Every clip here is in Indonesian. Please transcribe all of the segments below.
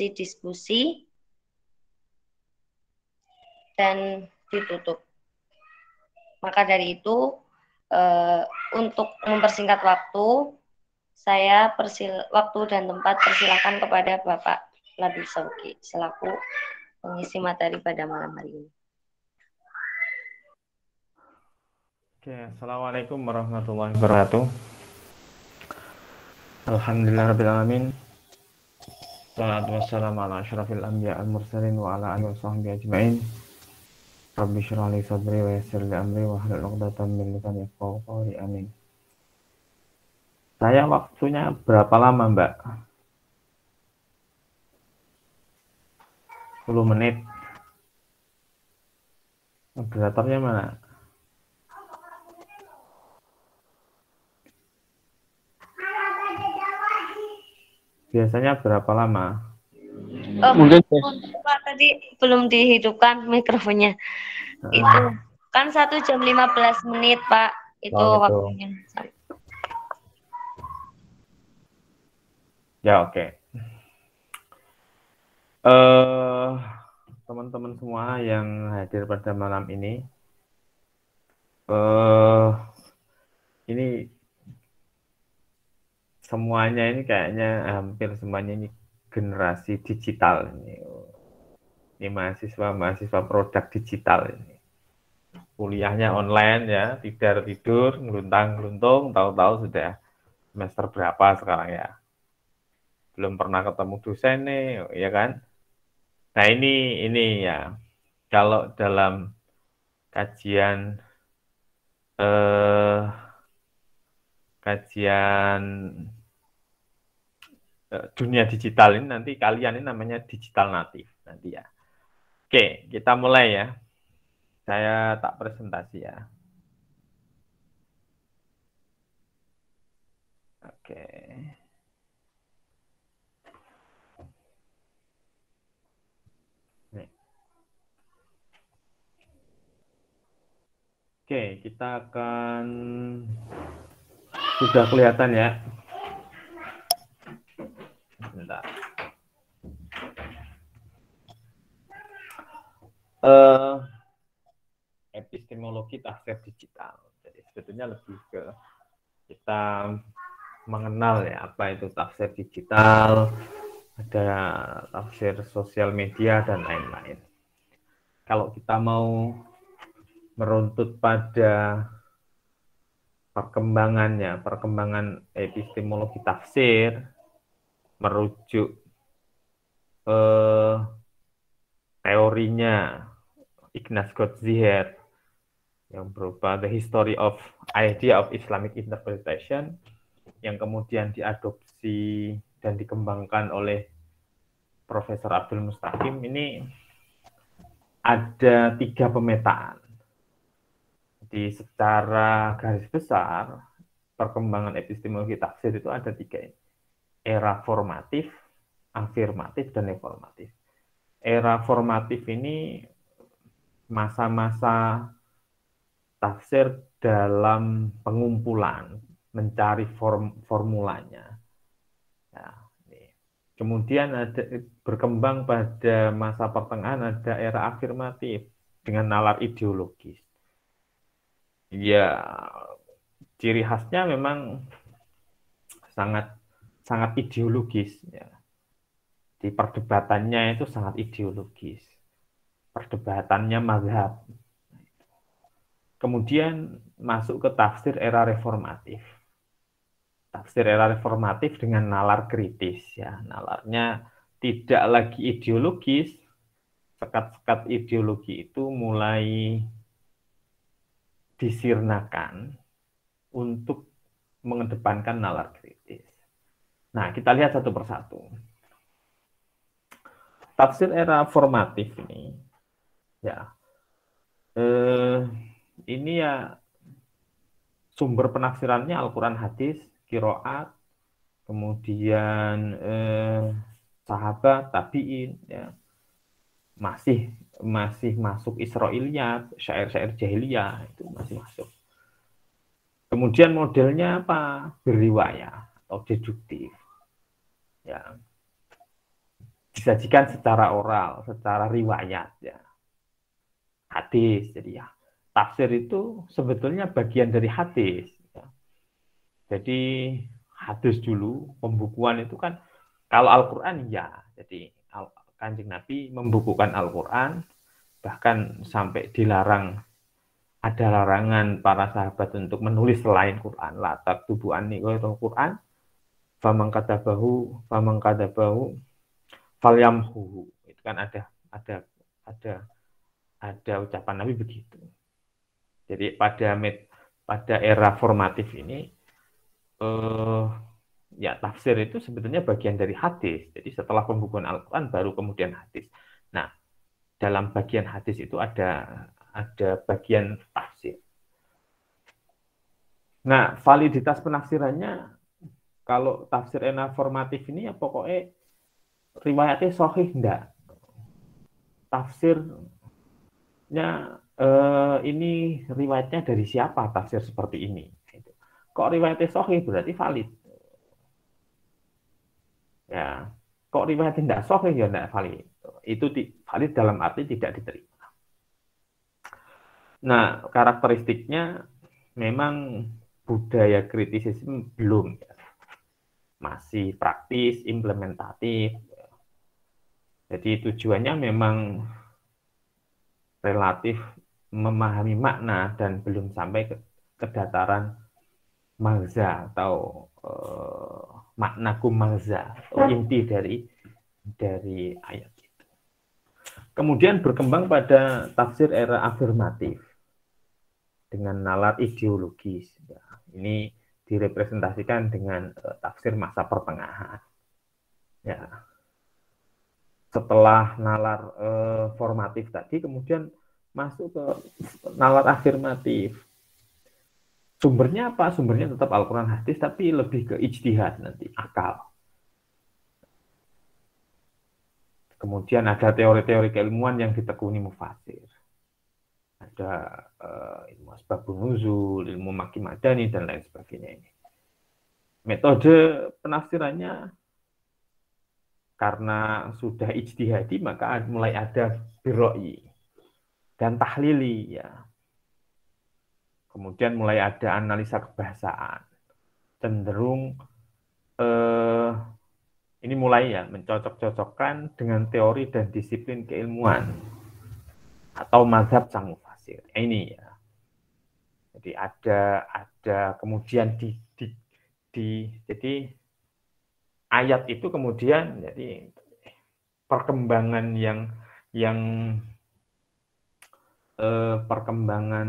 sesi diskusi dan ditutup. Maka dari itu, untuk mempersingkat waktu, saya waktu dan tempat persilakan kepada Bapak Labi Sauki selaku pengisi materi pada malam hari ini. Oke, Assalamualaikum warahmatullahi wabarakatuh. Alhamdulillahirrahmanirrahim. Salatu wassalamu ala asyrafil anbiya al-mursalin wa ala alihi wa sahbihi ajma'in. Rabbi syrah li sadri wa yassir li amri wa hlul 'uqdatam min lisani yafqahu qawli. Amin. Saya waktunya berapa lama, Mbak? 10 menit. Moderatornya mana? Biasanya berapa lama? Mungkin Pak tadi belum dihidupkan mikrofonnya. Itu kan 1 jam 15 menit, Pak. Itu waktunya. Ya, oke. Teman-teman semua yang hadir pada malam ini, ini semuanya ini kayaknya hampir semuanya ini generasi digital ini. Ini mahasiswa produk digital ini. Kuliahnya online ya, tidur, ngeluntang-ngeluntung, tahu-tahu sudah semester berapa sekarang ya. Belum pernah ketemu dosen nih, ya kan? Nah, ini ya. Kalau dalam kajian dunia digital ini nanti kalian ini namanya digital native nanti ya. Oke, kita mulai ya. Saya tak presentasi ya. Oke. Nih. Oke, kita akan sudah kelihatan ya. Bentar. Epistemologi tafsir digital. Jadi sebetulnya lebih ke kita mengenal ya apa itu tafsir digital, ada tafsir sosial media dan lain-lain. Kalau kita mau meruntut pada perkembangan epistemologi tafsir, merujuk teorinya Ignaz Gottschier yang berupa The History of Idea of Islamic Interpretation, yang kemudian diadopsi dan dikembangkan oleh Profesor Abdul Mustaqim. Ini ada 3 pemetaan. Jadi secara garis besar perkembangan epistemologi tafsir itu ada 3 ini. Era formatif, afirmatif, dan reformatif. Era formatif ini masa-masa tafsir dalam pengumpulan, mencari formulanya. Nah, kemudian ada berkembang pada masa pertengahan ada era afirmatif dengan nalar ideologis. Ya, ciri khasnya memang sangat ideologis ya. Di perdebatannya itu sangat ideologis. Perdebatannya mazhab. Kemudian masuk ke tafsir era reformatif. Tafsir era reformatif dengan nalar kritis ya. Nalarnya tidak lagi ideologis. Sekat-sekat ideologi itu mulai disirnakan untuk mengedepankan nalar kritis. Nah, kita lihat satu persatu. Tafsir era formatif ini, ya, ini ya sumber penafsirannya Al-Quran, hadis, qiraat, kemudian sahabat, tabiin, ya, masih masuk Israiliyat, syair-syair jahiliyah itu masih masuk. Kemudian modelnya apa? Berriwayah atau deduktif. Ya. disajikan secara oral, secara riwayat ya. Hadis. Jadi ya, tafsir itu sebetulnya bagian dari hadis ya. Jadi hadis dulu, pembukuan itu kan kalau Al-Qur'an ya. Jadi Kanjeng Nabi membukukan Al-Qur'an, bahkan sampai dilarang, ada larangan para sahabat untuk menulis selain Quran. La taktubu anni ghairal Quran, famang kadabahu falyamhu. Itu kan ada ada ada ucapan Nabi begitu. Jadi pada era formatif ini ya tafsir itu sebetulnya bagian dari hadis. Jadi setelah pembukuan Al-Qur'an baru kemudian hadis. Nah, dalam bagian hadis itu ada bagian tafsir. Nah, validitas penafsirannya kalau tafsir formatif ini ya pokoknya riwayatnya sahih enggak. Tafsirnya ini riwayatnya dari siapa tafsir seperti ini. Kok riwayatnya sahih berarti valid. Ya, kok riwayatnya enggak sahih ya enggak valid. Itu valid dalam arti tidak diterima. Nah, karakteristiknya memang budaya kritisisme belum ya. Masih praktis, implementatif. Jadi tujuannya memang relatif memahami makna dan belum sampai ke dataran magza atau makna kumagza atau inti dari ayat itu. Kemudian berkembang pada tafsir era afirmatif dengan nalar ideologis. Ini direpresentasikan dengan tafsir masa pertengahan. Ya. Setelah nalar formatif tadi, kemudian masuk ke nalar afirmatif. Sumbernya apa? Sumbernya tetap Al-Quran hadis, tapi lebih ke ijtihad nanti, akal. Kemudian ada teori-teori keilmuan yang ditekuni mufasir. Ada ilmu asbabun nuzul, ilmu maki madani, dan lain sebagainya ini. Metode penafsirannya karena sudah ijtihadi, maka mulai ada biroi dan tahlili ya. Kemudian mulai ada analisa kebahasaan. Cenderung ini mulai ya mencocok-cocokkan dengan teori dan disiplin keilmuan atau mazhab sang mufasir. Ini ya. Jadi ada kemudian jadi ayat itu kemudian jadi perkembangan perkembangan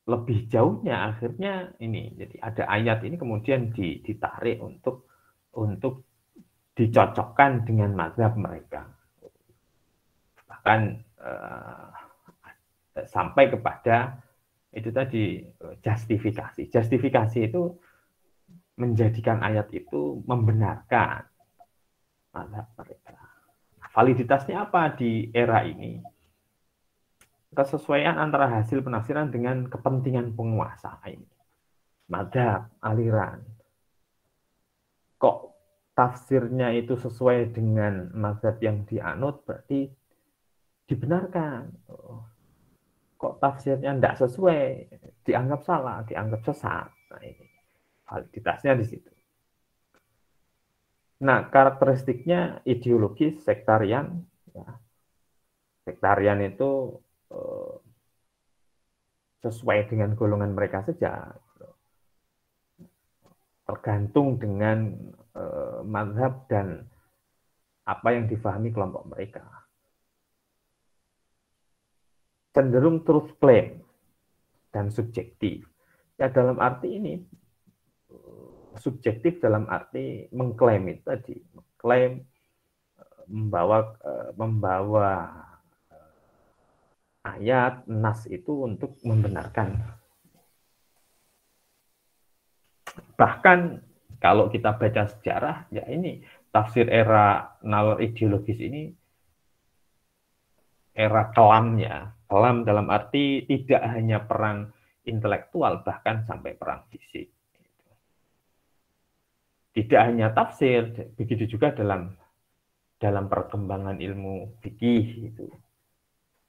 lebih jauhnya akhirnya ini. Jadi ada ayat ini kemudian ditarik untuk dicocokkan dengan mazhab mereka. Bahkan sampai kepada itu tadi justifikasi. Justifikasi itu menjadikan ayat itu membenarkan mazhab mereka. Validitasnya apa di era ini? Kesesuaian antara hasil penafsiran dengan kepentingan penguasa ini. Mazhab, aliran. Kok tafsirnya itu sesuai dengan mazhab yang dianut, berarti dibenarkan. Kok tafsirnya tidak sesuai, dianggap salah, dianggap sesat. Nah, ini validitasnya di situ. Nah, karakteristiknya ideologis, sektarian. Ya. Sektarian itu sesuai dengan golongan mereka saja. Tergantung dengan mazhab dan apa yang difahami kelompok mereka. Cenderung truth claim dan subjektif. Ya dalam arti ini subjektif dalam arti mengklaim itu tadi, mengklaim membawa ayat nas itu untuk membenarkan. Bahkan kalau kita baca sejarah, ya ini tafsir era nalar ideologis ini era kelamnya. Kelam dalam arti tidak hanya perang intelektual, bahkan sampai perang fisik. Tidak hanya tafsir, begitu juga dalam dalam perkembangan ilmu fikih itu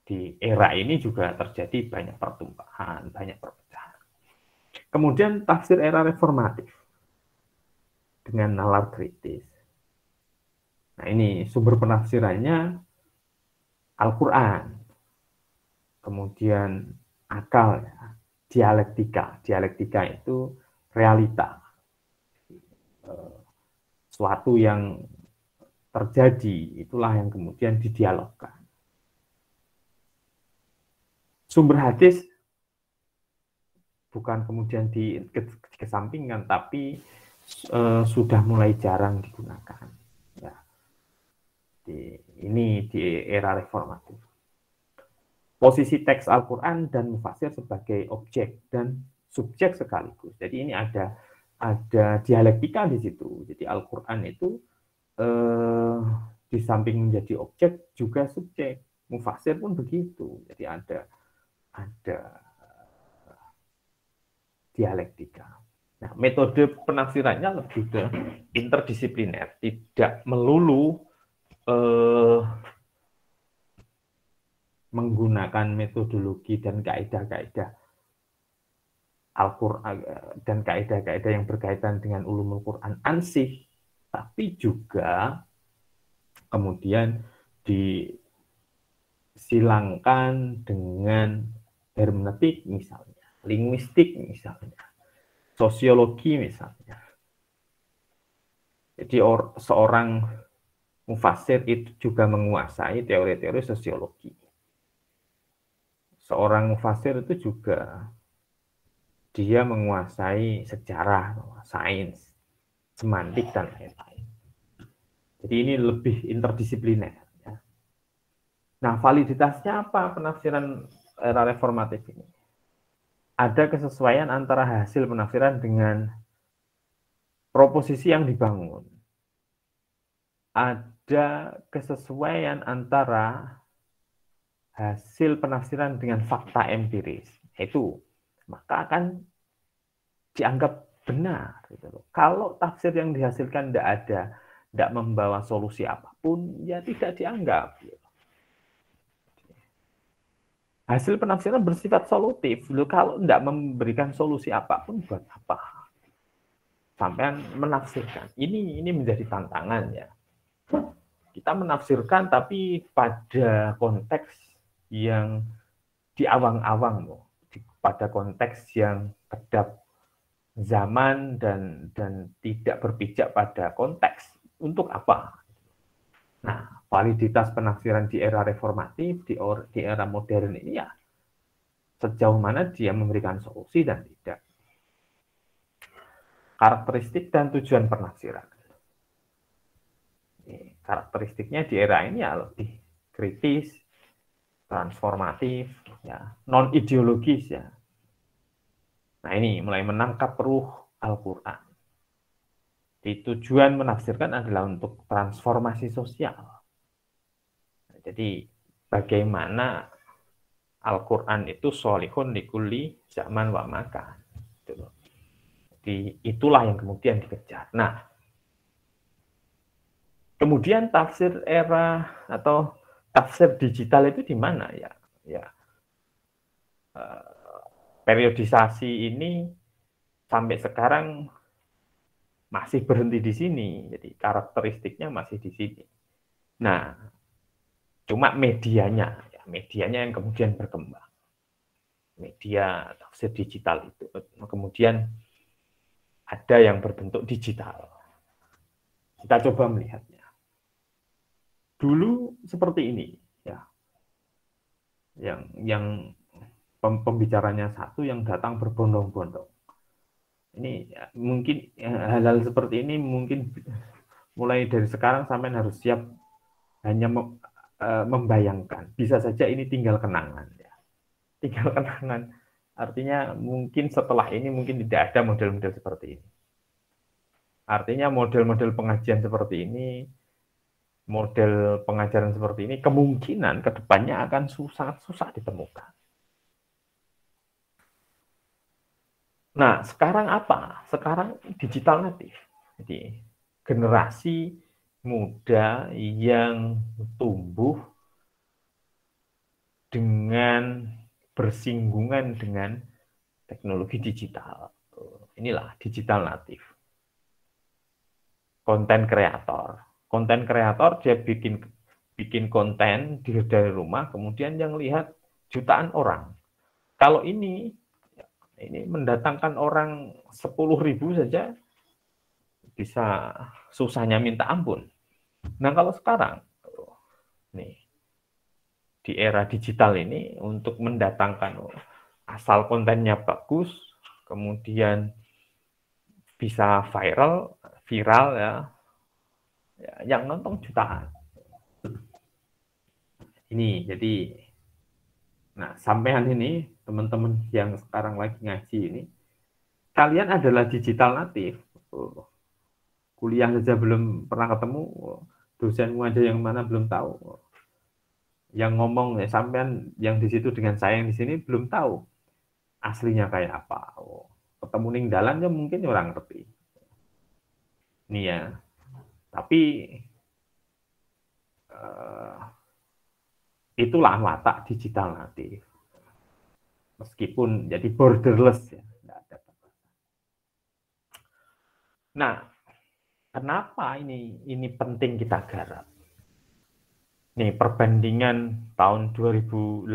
di era ini juga terjadi banyak pertumpahan, banyak perpecahan. Kemudian tafsir era reformatif dengan nalar kritis. Nah, ini sumber penafsirannya Al-Quran, kemudian akal, dialektika. Dialektika itu realita, suatu yang terjadi, itulah yang kemudian didialogkan. Sumber hadis bukan kemudian dikesampingkan, tapi sudah mulai jarang digunakan. Ya. Ini di era reformatif. Posisi teks Al-Quran dan mufasir sebagai objek dan subjek sekaligus. Jadi ini ada dialektika di situ. Jadi Al-Quran itu di samping menjadi objek juga subjek. Mufasir pun begitu. Jadi ada dialektika. Nah, metode penafsirannya lebih ke interdisipliner, tidak melulu menggunakan metodologi dan kaidah-kaidah Al-Quran dan kaidah-kaidah yang berkaitan dengan ulumul Quran ansih, tapi juga kemudian disilangkan dengan hermeneutik misalnya, linguistik misalnya, sosiologi misalnya. Jadi seorang mufasir itu juga menguasai teori-teori sosiologi. Seorang mufasir itu juga dia menguasai sejarah, sains, semantik, dan lain-lain. Jadi ini lebih interdisipliner. Ya. Nah, validitasnya apa penafsiran era reformatif ini? Ada kesesuaian antara hasil penafsiran dengan proposisi yang dibangun. Ada kesesuaian antara hasil penafsiran dengan fakta empiris. Itu maka akan dianggap benar. Gitu loh. Kalau tafsir yang dihasilkan tidak membawa solusi apapun, ya tidak dianggap. Gitu. Hasil penafsiran bersifat solutif. Loh, kalau tidak memberikan solusi apapun, buat apa? Sampai menafsirkan. Ini menjadi tantangan ya. Kita menafsirkan tapi pada konteks yang diawang-awang, pada konteks yang kedap zaman dan tidak berpijak pada konteks. Untuk apa? Nah, validitas penafsiran di era reformatif, di era modern ini ya sejauh mana dia memberikan solusi dan tidak. Karakteristik dan tujuan penafsiran. Karakteristiknya di era ini ya lebih kritis, transformatif, ya, non ideologis ya. Nah ini mulai menangkap ruh Al-Quran. Tujuan menafsirkan adalah untuk transformasi sosial. Jadi bagaimana Al-Quran itu sholihun likulli zaman wa makan. Jadi itulah yang kemudian dikejar. Nah, kemudian tafsir era atau tafsir digital itu di mana ya? Ya, periodisasi ini sampai sekarang masih berhenti di sini. Jadi karakteristiknya masih di sini. Nah, cuma medianya yang kemudian berkembang. Media tafsir digital itu kemudian ada yang berbentuk digital. Kita coba melihatnya. Dulu seperti ini, ya. Yang pembicaranya satu, yang datang berbondong-bondong. Ini ya, mungkin hal-hal seperti ini mungkin mulai dari sekarang sampai harus siap hanya membayangkan. Bisa saja ini tinggal kenangan. Ya. Tinggal kenangan. Artinya mungkin setelah ini mungkin tidak ada model-model seperti ini. Artinya model-model pengajian seperti ini, model pengajaran seperti ini, kemungkinan ke depannya akan sangat susah ditemukan. Nah, sekarang apa? Sekarang digital native. Jadi generasi muda yang tumbuh dengan bersinggungan dengan teknologi digital. Inilah digital natif. Konten kreator. Konten kreator dia bikin konten dari rumah, kemudian yang lihat jutaan orang. Kalau ini mendatangkan orang 10.000 saja bisa susahnya minta ampun. Nah kalau sekarang nih di era digital ini untuk mendatangkan asal kontennya bagus, kemudian bisa viral ya, yang nonton jutaan. Ini jadi, nah sampean ini teman-teman yang sekarang lagi ngaji ini, kalian adalah digital natif. Kuliah saja belum pernah ketemu, dosenmu aja yang mana belum tahu. Yang ngomong ya sampean yang di situ dengan saya yang di sini belum tahu aslinya kayak apa. Ketemu ning dalan ya mungkin orang ngerti. Nih ya. Tapi itulah watak digital natif. Meskipun jadi borderless ya, enggak ada batasan. Nah, kenapa ini penting kita garap? Nih, perbandingan tahun 2018.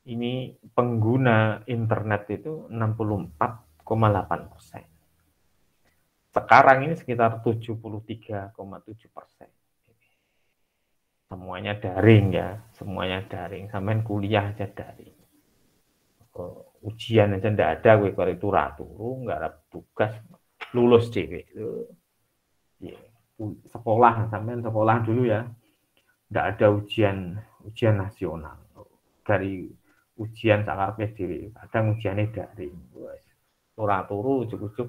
Ini pengguna internet itu 64,8%. Sekarang ini sekitar 73,7%. Semuanya daring ya, semuanya daring. Sampai kuliah aja daring. Ujian aja enggak ada, gue kalau itu turu, enggak ada tugas, lulus cewek. Sekolah, sampai sekolah dulu ya, enggak ada ujian nasional. Dari ujian sakarpe dhewe, kadang ujiannya daring. Turu ujuk-ujuk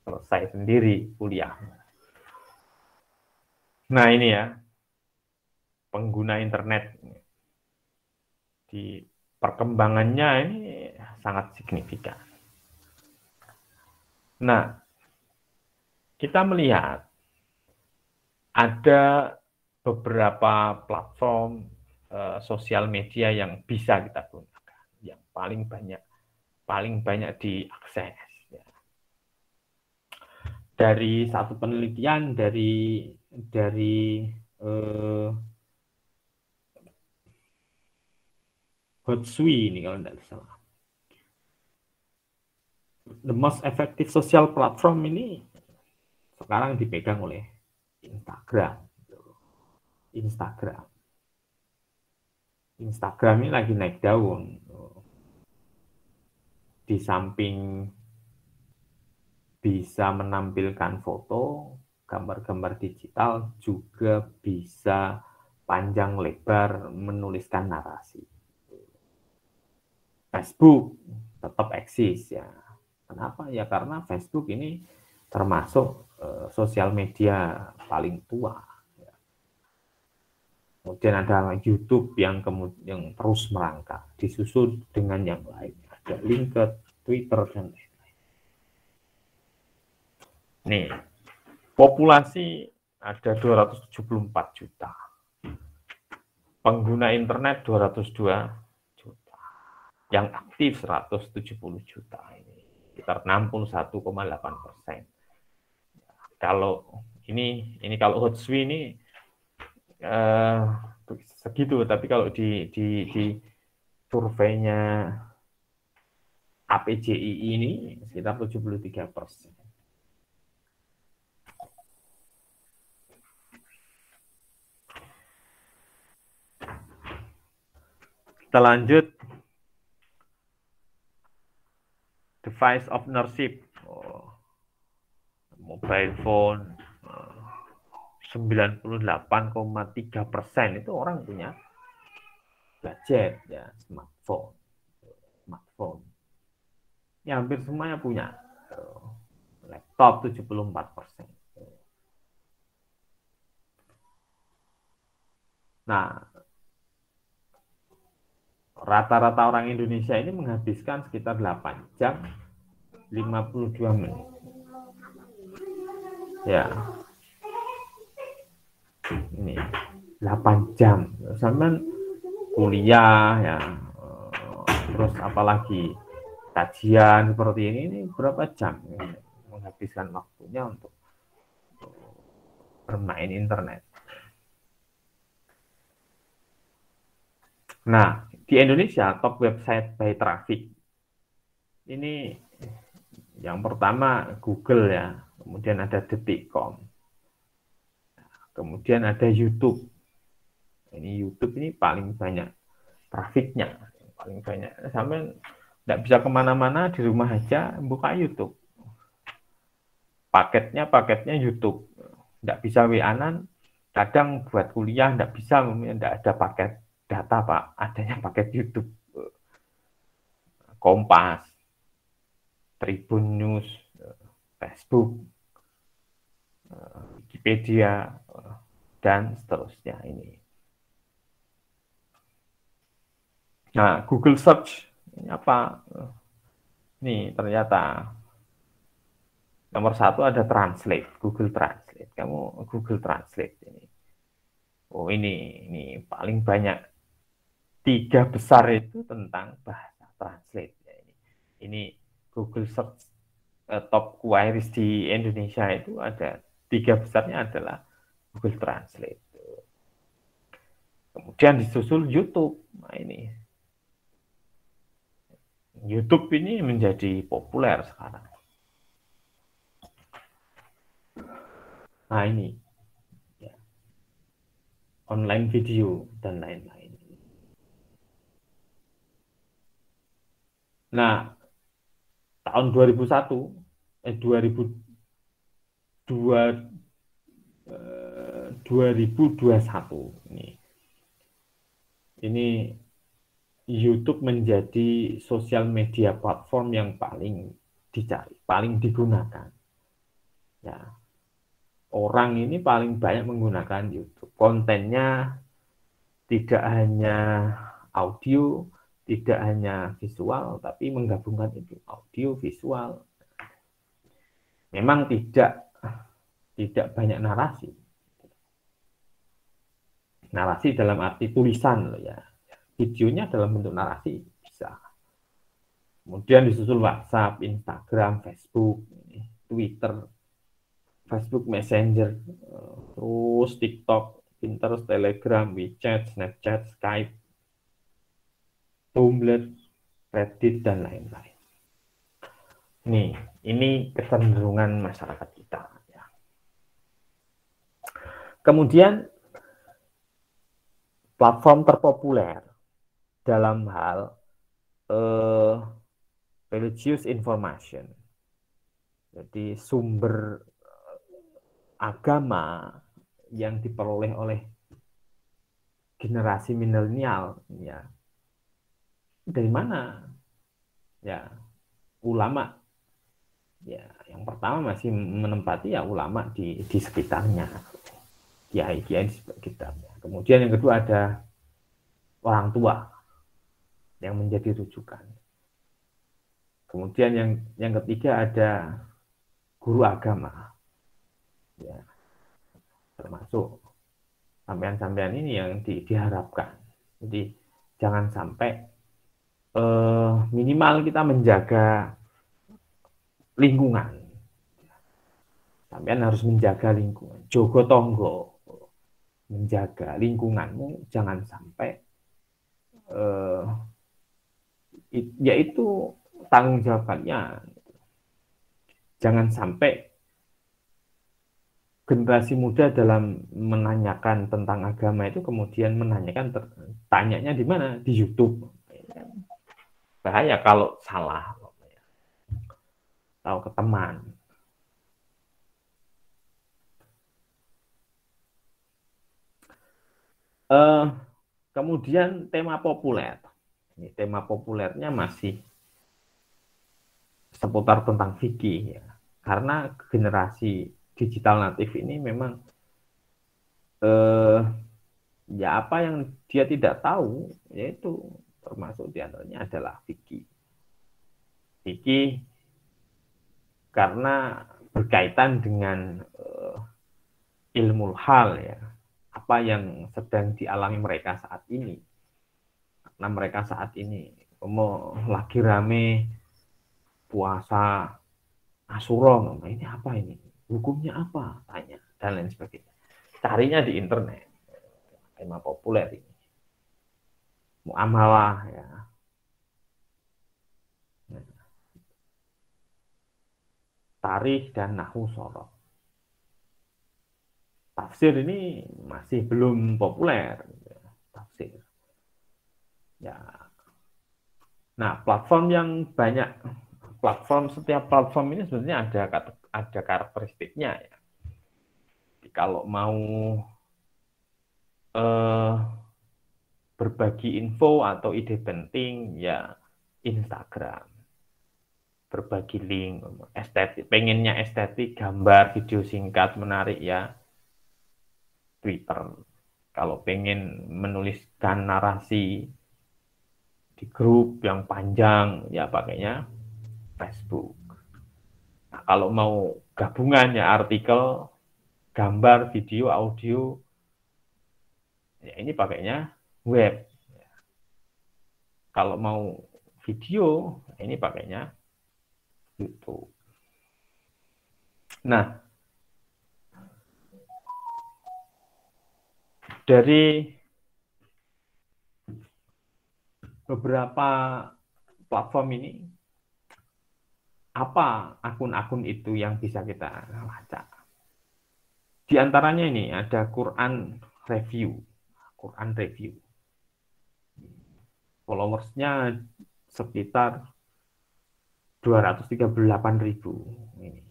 selesai sendiri kuliah. Nah ini ya, pengguna internet di perkembangannya ini sangat signifikan. Nah, kita melihat ada beberapa platform sosial media yang bisa kita gunakan, yang paling banyak diakses. Ya. Dari satu penelitian dari Hootsuite ini kalau tidak salah. The most effective social platform ini sekarang dipegang oleh Instagram. Instagram ini lagi naik daun. Di samping bisa menampilkan foto, gambar-gambar digital, juga bisa panjang lebar menuliskan narasi. Facebook tetap eksis ya. Kenapa? Ya karena Facebook ini termasuk sosial media paling tua. Ya. Kemudian ada YouTube yang terus merangkak, disusul dengan yang lain. Ada LinkedIn, Twitter dan lain-lain. Nih, populasi ada 274 juta. Pengguna internet 202 yang aktif 170 juta ini sekitar 61,8%. Kalau ini kalau Hootsuite ini segitu, tapi kalau di surveinya APJI ini sekitar 73%. Kita lanjut. Device ownership, mobile phone 98,3% itu orang punya gadget ya, smartphone. Ya hampir semuanya punya. Laptop 74%. Nah, rata-rata orang Indonesia ini menghabiskan sekitar 8 jam 52 menit. Ya. Ini 8 jam. Sampai kuliah ya, terus apalagi kajian seperti ini berapa jam menghabiskan waktunya untuk bermain internet. Nah, di Indonesia top website by traffic ini yang pertama Google ya, kemudian ada detik.com, kemudian ada YouTube. Ini YouTube ini paling banyak trafficnya, paling banyak. Sampai tidak bisa kemana-mana, di rumah aja buka YouTube. Paketnya YouTube. Tidak bisa WA-an, kadang buat kuliah tidak bisa, tidak ada paket data Pak, adanya paket YouTube. Kompas, Tribun News, Facebook, Wikipedia, dan seterusnya ini. Nah, Google Search ini apa? Nih ternyata nomor 1 ada Translate, Google Translate. Kamu Google Translate ini. Oh ini paling banyak 3 besar itu tentang bahasa Translate. Ini Google Search top queries di Indonesia itu ada 3 besarnya adalah Google Translate. Kemudian disusul YouTube. Nah ini YouTube ini menjadi populer sekarang. Nah ini ya, online video dan lain-lain. Nah tahun 2001 2021 ini YouTube menjadi sosial media platform yang paling dicari, paling digunakan. Ya, orang ini paling banyak menggunakan YouTube. Kontennya tidak hanya audio, tidak hanya visual, tapi menggabungkan itu audio, visual. Memang tidak banyak narasi. Narasi dalam arti tulisan loh ya. Videonya dalam bentuk narasi bisa. Kemudian disusul WhatsApp, Instagram, Facebook, Twitter, Facebook Messenger, terus TikTok, Pinterest, Telegram, WeChat, Snapchat, Skype, Tumblr, Reddit, dan lain-lain. Ini kecenderungan masyarakat kita. Ya. Kemudian platform terpopuler dalam hal religious information. Jadi sumber agama yang diperoleh oleh generasi milenial ya. Dari mana? Ya, ulama. Ya, yang pertama masih menempati ya ulama di sekitarnya. Kiai-kiai di sekitarnya. Kemudian yang kedua ada orang tua yang menjadi rujukan. Kemudian yang ketiga ada guru agama. Ya, termasuk sampean-sampean ini yang diharapkan. Jadi jangan sampai minimal kita menjaga lingkungan. Sampean harus menjaga lingkungan. Jogo tonggo, menjaga lingkunganmu, jangan sampai yaitu tanggung jawab kalian. Jangan sampai generasi muda dalam menanyakan tentang agama itu kemudian menanyakan tanyanya di mana? Di YouTube. Bahaya kalau salah. Tahu ke teman. Kemudian tema populer. Ini tema populernya masih seputar tentang fikih ya. Karena generasi digital natif ini memang ya apa yang dia tidak tahu yaitu termasuk diantaranya adalah fikih. Fikih karena berkaitan dengan ilmu hal ya, apa yang sedang dialami mereka saat ini. Karena mereka saat ini lagi rame puasa Asyura, ini apa ini? Hukumnya apa? Tanya dan lain sebagainya. Carinya di internet. Tema populer ini. Muamalah ya. Tarikh dan nahwu sorof. Tafsir ini masih belum populer. Tafsir. Ya. Nah, platform yang banyak, setiap platform ini sebenarnya ada karakteristiknya ya. Jadi kalau mau berbagi info atau ide penting ya Instagram, berbagi link, estetik, pengennya estetik, gambar, video singkat menarik ya Twitter. Kalau pengen menuliskan narasi di grup yang panjang ya pakainya Facebook. Nah, kalau mau gabungan ya artikel, gambar, video, audio, ya ini pakainya web. Kalau mau video, ini pakainya YouTube. Nah, dari beberapa platform ini, apa akun-akun itu yang bisa kita lacak? Di antaranya ini ada Quran Review. Quran Review. Followersnya sekitar 238.000. Ini.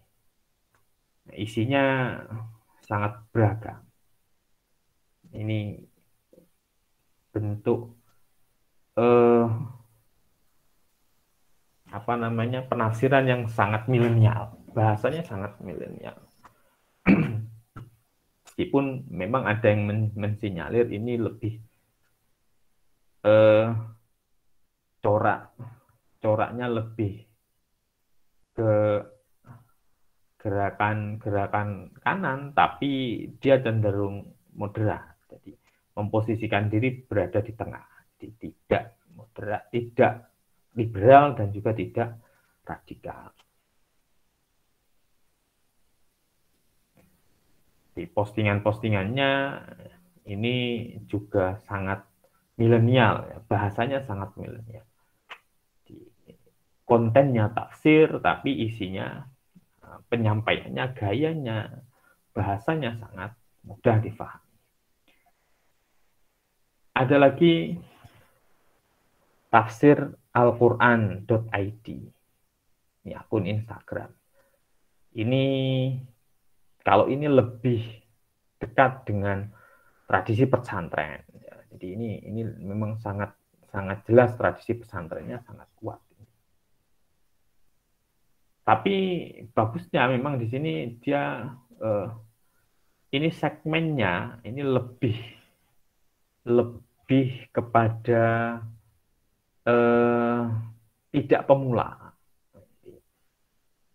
Isinya sangat beragam. Ini bentuk penafsiran yang sangat milenial, bahasanya sangat milenial. Meskipun memang ada yang mensinyalir ini lebih coraknya lebih ke gerakan kanan, tapi dia cenderung moderat. Jadi memposisikan diri berada di tengah, jadi tidak moderat, tidak liberal dan juga tidak radikal. Di postingan-postingannya ini juga sangat milenial, bahasanya sangat milenial. Kontennya tafsir, tapi isinya, penyampaiannya, gayanya, bahasanya sangat mudah difahami. Ada lagi tafsir alquran.id. Ini akun Instagram. Ini kalau ini lebih dekat dengan tradisi pesantren. Jadi ini memang sangat jelas tradisi pesantrennya sangat kuat. Tapi bagusnya memang di sini dia ini segmennya ini lebih kepada tidak pemula.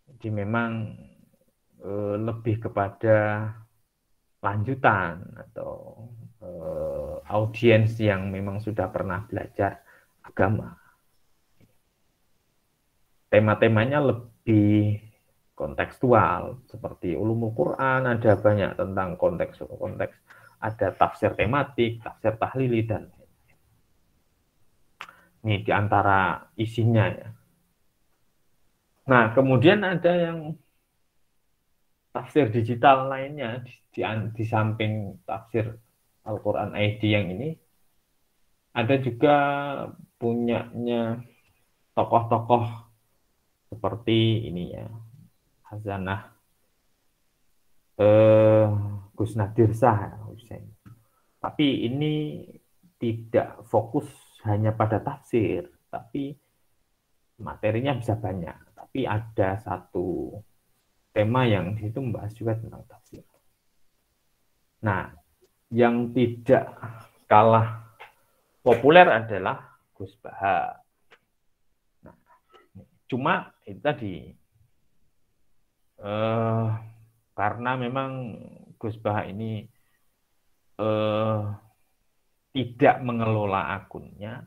Jadi memang lebih kepada lanjutan atau audiens yang memang sudah pernah belajar agama. Tema-temanya lebih kontekstual, seperti ulumul Quran, ada banyak tentang konteks, ada tafsir tematik, tafsir tahlili, dan ini diantara isinya ya. Nah, kemudian ada yang tafsir digital lainnya di samping tafsir Al-Quran ID yang ini, ada juga punyanya tokoh-tokoh seperti ini ya, Hazanah Gus Nadir Shah Hussein. Tapi ini tidak fokus hanya pada tafsir, tapi materinya bisa banyak. Tapi ada satu tema yang di situ membahas juga tentang tafsir. Nah, yang tidak kalah populer adalah Gus Baha. Nah, cuma itu tadi karena memang Gus Baha ini tidak mengelola akunnya,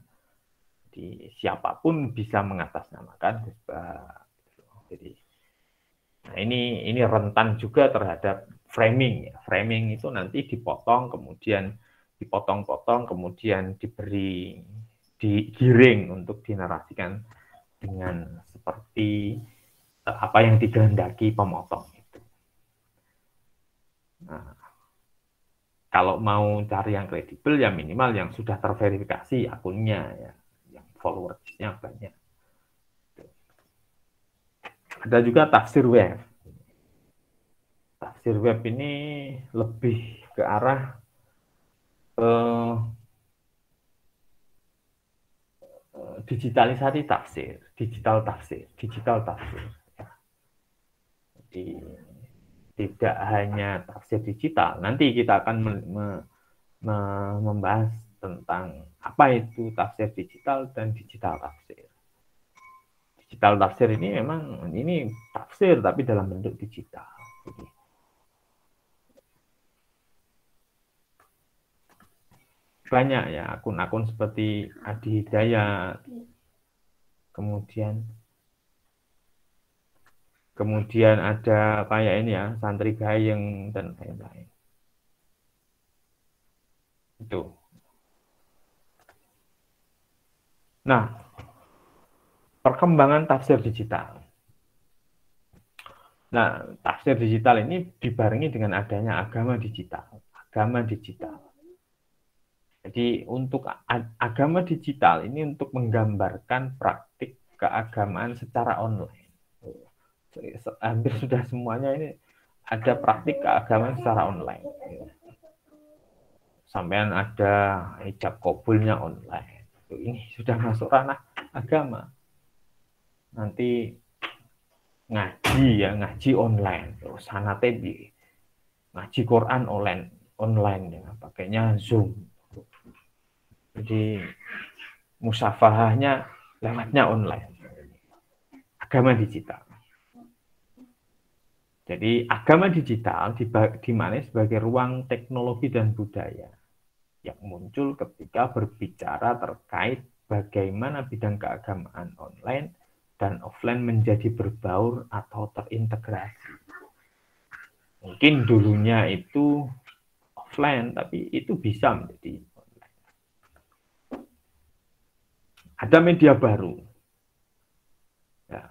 siapapun bisa mengatasnamakan Gus Bah. Jadi, nah ini rentan juga terhadap framing. Framing itu nanti dipotong, kemudian dipotong-potong, kemudian digiring untuk dinarasikan dengan seperti apa yang dikehendaki pemotong itu. Nah, kalau mau cari yang kredibel ya minimal yang sudah terverifikasi akunnya ya, yang followersnya banyak. Ada juga tafsir web. Tafsir web ini lebih ke arah digitalisasi tafsir, digital tafsir. Ya. Jadi tidak hanya tafsir digital. Nanti kita akan membahas tentang apa itu tafsir digital dan digital tafsir. Digital tafsir ini memang ini tafsir tapi dalam bentuk digital. Jadi, banyak ya akun-akun seperti Adi Hidayat, kemudian ada kayak ini ya Santri Gayeng dan lain-lain. Itu. Nah, perkembangan tafsir digital. Nah, tafsir digital ini dibarengi dengan adanya agama digital. Jadi untuk agama digital ini untuk menggambarkan praktik keagamaan secara online. Hampir sudah semuanya ini ada praktik keagamaan secara online. Sampean ada hijab kabulnya online. Ini sudah masuk ranah agama. Nanti ngaji online, terus sanate ngaji Quran online ya, pakainya Zoom. Jadi musafahahnya lewatnya online. Agama digital. Jadi agama digital dimaknai sebagai ruang teknologi dan budaya yang muncul ketika berbicara terkait bagaimana bidang keagamaan online dan offline menjadi berbaur atau terintegrasi. Mungkin dulunya itu offline, tapi itu bisa menjadi online. Ada media baru. Ya.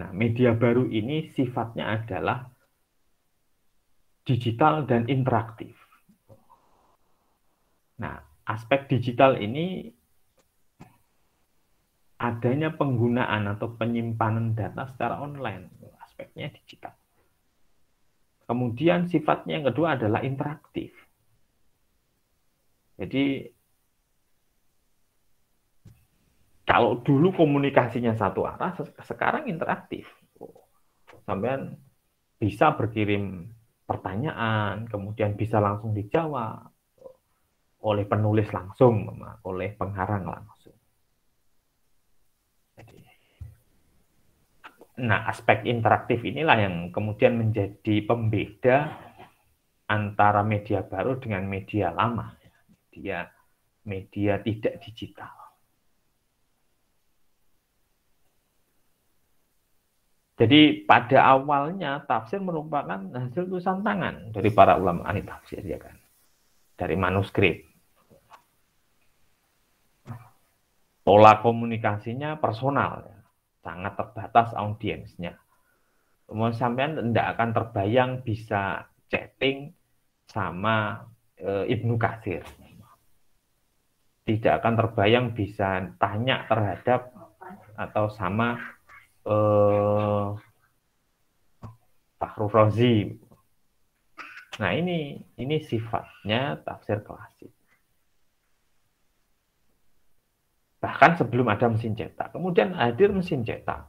Nah, media baru ini sifatnya adalah digital dan interaktif. Nah, aspek digital ini adanya penggunaan atau penyimpanan data secara online. Aspeknya digital. Kemudian sifatnya yang kedua adalah interaktif. Jadi kalau dulu komunikasinya satu arah, sekarang interaktif. Sampean bisa berkirim pertanyaan, kemudian bisa langsung dijawab oleh penulis langsung, oleh pengarang langsung. Nah, aspek interaktif inilah yang kemudian menjadi pembeda antara media baru dengan media lama, media tidak digital. Jadi pada awalnya tafsir merupakan hasil tulisan tangan dari para ulama ahli tafsir, ya kan, dari manuskrip. Pola komunikasinya personal, ya. Sangat terbatas audiensnya. Kemudian sampean tidak akan terbayang bisa chatting sama Ibnu Katsir. Tidak akan terbayang bisa tanya terhadap atau sama Fakhrul Razi. Nah, ini sifatnya tafsir klasik. Bahkan sebelum ada mesin cetak. Kemudian hadir mesin cetak.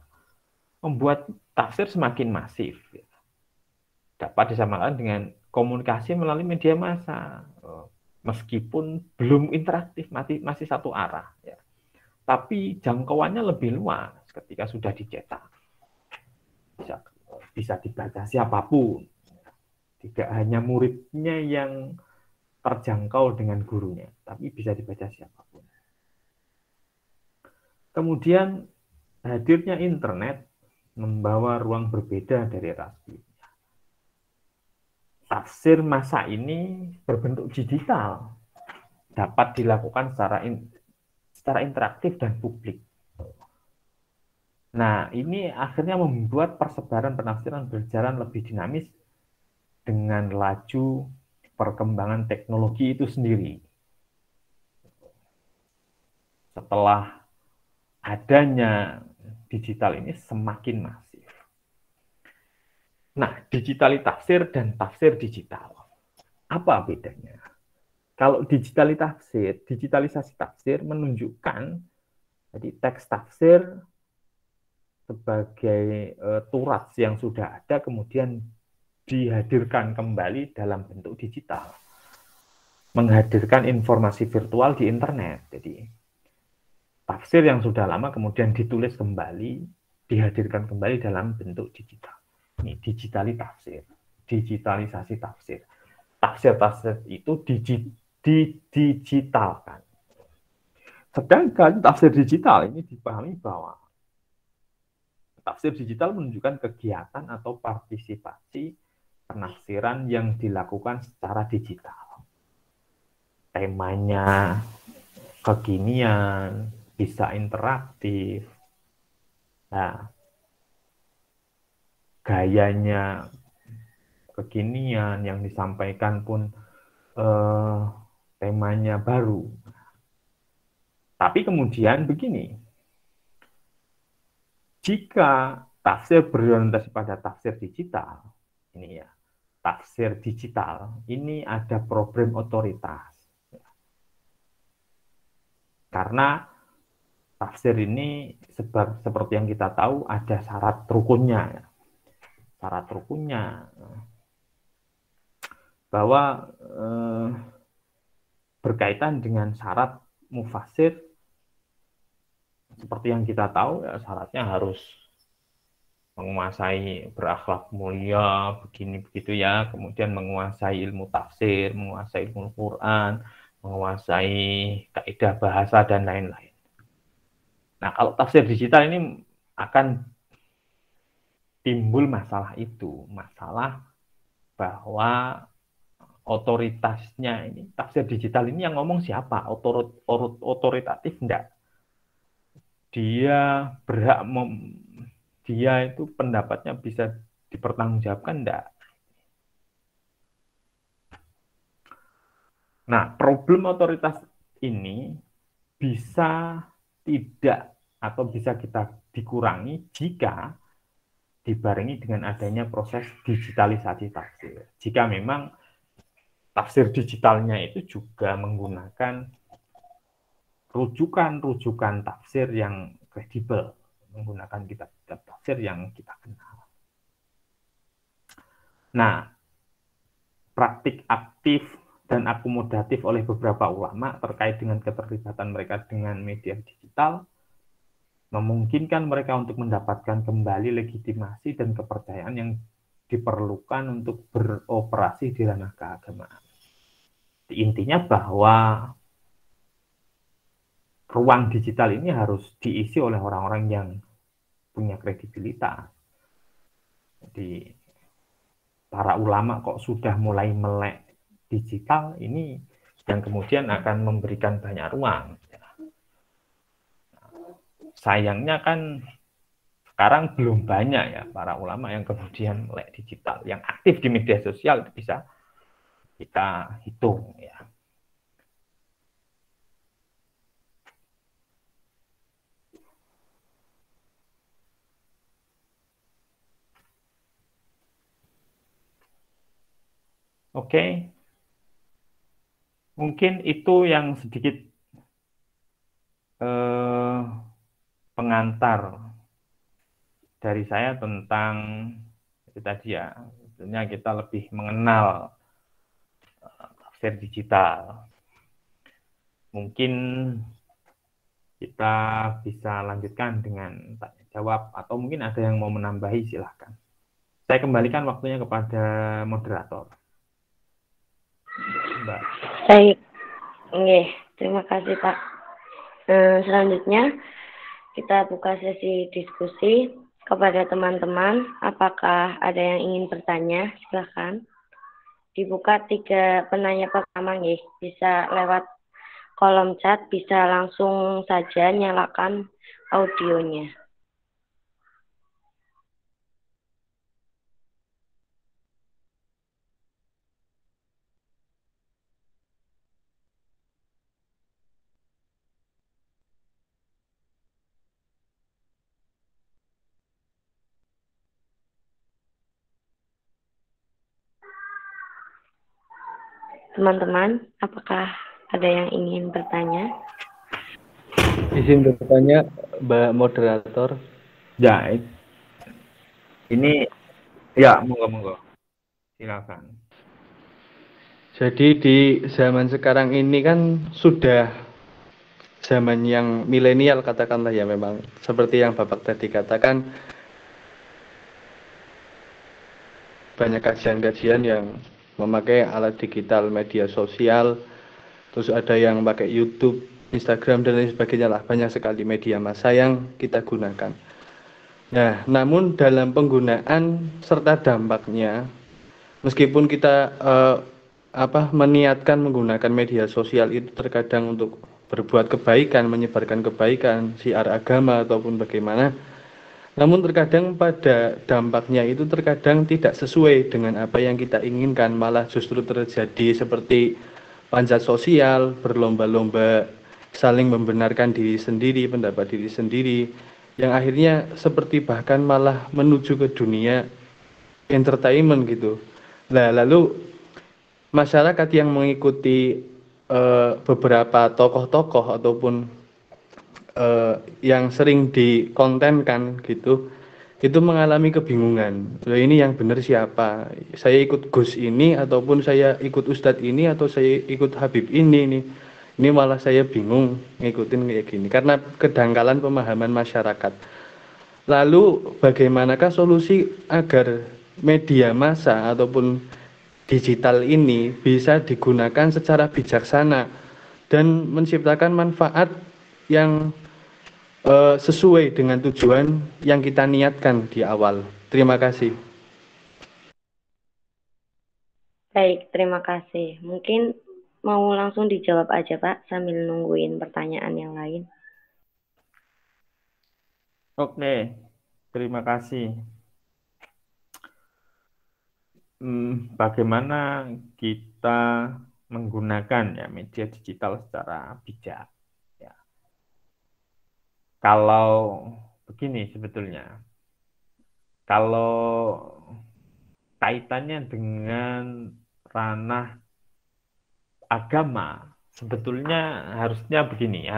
Membuat tafsir semakin masif. Dapat disamakan dengan komunikasi melalui media massa. Meskipun belum interaktif, masih satu arah. Ya. Tapi jangkauannya lebih luas ketika sudah dicetak. Bisa dibaca siapapun. Tidak hanya muridnya yang terjangkau dengan gurunya, tapi bisa dibaca siapapun. Kemudian hadirnya internet membawa ruang berbeda dari rasmi. Tafsir masa ini berbentuk digital, dapat dilakukan secara interaktif dan publik. Nah, ini akhirnya membuat persebaran penafsiran berjalan lebih dinamis dengan laju perkembangan teknologi itu sendiri. Setelah adanya digital ini semakin masif. Nah, digitali tafsir dan tafsir digital. Apa bedanya? Kalau digitalisasi tafsir menunjukkan jadi teks tafsir sebagai turas yang sudah ada kemudian dihadirkan kembali dalam bentuk digital. Menghadirkan informasi virtual di internet. Jadi tafsir yang sudah lama kemudian ditulis kembali, dihadirkan kembali dalam bentuk digital. Ini digitalisasi tafsir. Tafsir-tafsir itu didigitalkan. Sedangkan tafsir digital ini dipahami bahwa tafsir digital menunjukkan kegiatan atau partisipasi penafsiran yang dilakukan secara digital. Temanya kekinian, bisa interaktif. Nah, gayanya kekinian yang disampaikan pun temanya baru. Tapi kemudian begini, jika tafsir berorientasi pada tafsir digital, ini ya, tafsir digital, ini ada problem otoritas. Karena tafsir ini seperti yang kita tahu ada syarat rukunnya. Syarat rukunnya bahwa berkaitan dengan syarat mufasir, seperti yang kita tahu ya, syaratnya harus menguasai berakhlak mulia, begini begitu ya, kemudian menguasai ilmu tafsir, menguasai ilmu Quran, menguasai kaidah bahasa dan lain-lain. Nah, kalau tafsir digital ini akan timbul masalah itu, masalah bahwa otoritasnya ini, tafsir digital ini yang ngomong siapa? Otoritatif enggak? Dia berhak dia itu pendapatnya bisa dipertanggungjawabkan enggak? Nah, problem otoritas ini bisa tidak atau bisa kita dikurangi jika dibarengi dengan adanya proses digitalisasi tafsir. Jika memang tafsir digitalnya itu juga menggunakan rujukan-rujukan tafsir yang kredibel, menggunakan kitab-kitab tafsir yang kita kenal. Nah, praktik aktif dan akomodatif oleh beberapa ulama terkait dengan keterlibatan mereka dengan media digital memungkinkan mereka untuk mendapatkan kembali legitimasi dan kepercayaan yang diperlukan untuk beroperasi di ranah keagamaan. Intinya bahwa ruang digital ini harus diisi oleh orang-orang yang punya kredibilitas. Jadi para ulama kok sudah mulai melek digital ini yang kemudian akan memberikan banyak ruang. Sayangnya kan sekarang belum banyak ya para ulama yang kemudian melek digital, yang aktif di media sosial itu bisa kita hitung ya. Oke, mungkin itu yang sedikit pengantar dari saya tentang itu tadi ya, sebenarnya kita lebih mengenal tafsir digital. Mungkin kita bisa lanjutkan dengan tanya jawab atau mungkin ada yang mau menambahi silahkan. Saya kembalikan waktunya kepada moderator. Mbak. Baik, oke, terima kasih Pak. Selanjutnya kita buka sesi diskusi kepada teman-teman. Apakah ada yang ingin bertanya? Silakan. Dibuka 3 penanya pertama, nggih. Bisa lewat kolom chat, bisa langsung saja nyalakan audionya. Teman-teman, apakah ada yang ingin bertanya? Izin bertanya, Mbak Moderator. Ya, ini ya monggo. Silakan. Jadi di zaman sekarang ini kan sudah zaman yang milenial katakanlah ya, memang seperti yang Bapak tadi katakan, banyak kajian-kajian yang memakai alat digital, media sosial, terus ada yang pakai YouTube, Instagram dan lain sebagainya lah, banyak sekali media massa yang kita gunakan. Nah, namun dalam penggunaan serta dampaknya, meskipun kita meniatkan menggunakan media sosial itu terkadang untuk berbuat kebaikan, menyebarkan kebaikan, siar agama ataupun bagaimana, namun terkadang pada dampaknya itu terkadang tidak sesuai dengan apa yang kita inginkan, malah justru terjadi seperti panjat sosial, berlomba-lomba saling membenarkan diri sendiri, pendapat diri sendiri, yang akhirnya seperti bahkan malah menuju ke dunia entertainment gitu. Nah, lalu masyarakat yang mengikuti beberapa tokoh-tokoh ataupun yang sering dikontenkan gitu, itu mengalami kebingungan. Loh, ini yang benar siapa? Saya ikut Gus ini ataupun saya ikut Ustadz ini atau saya ikut Habib ini nih. Ini malah saya bingung ngikutin kayak gini karena kedangkalan pemahaman masyarakat. Lalu bagaimanakah solusi agar media massa ataupun digital ini bisa digunakan secara bijaksana dan menciptakan manfaat yang sesuai dengan tujuan yang kita niatkan di awal. Terima kasih. Baik, terima kasih. Mungkin mau langsung dijawab aja Pak, sambil nungguin pertanyaan yang lain. Oke, terima kasih. Bagaimana kita menggunakan ya media digital secara bijak? Ya. Kalau begini sebetulnya, kalau kaitannya dengan ranah agama, sebetulnya harusnya begini.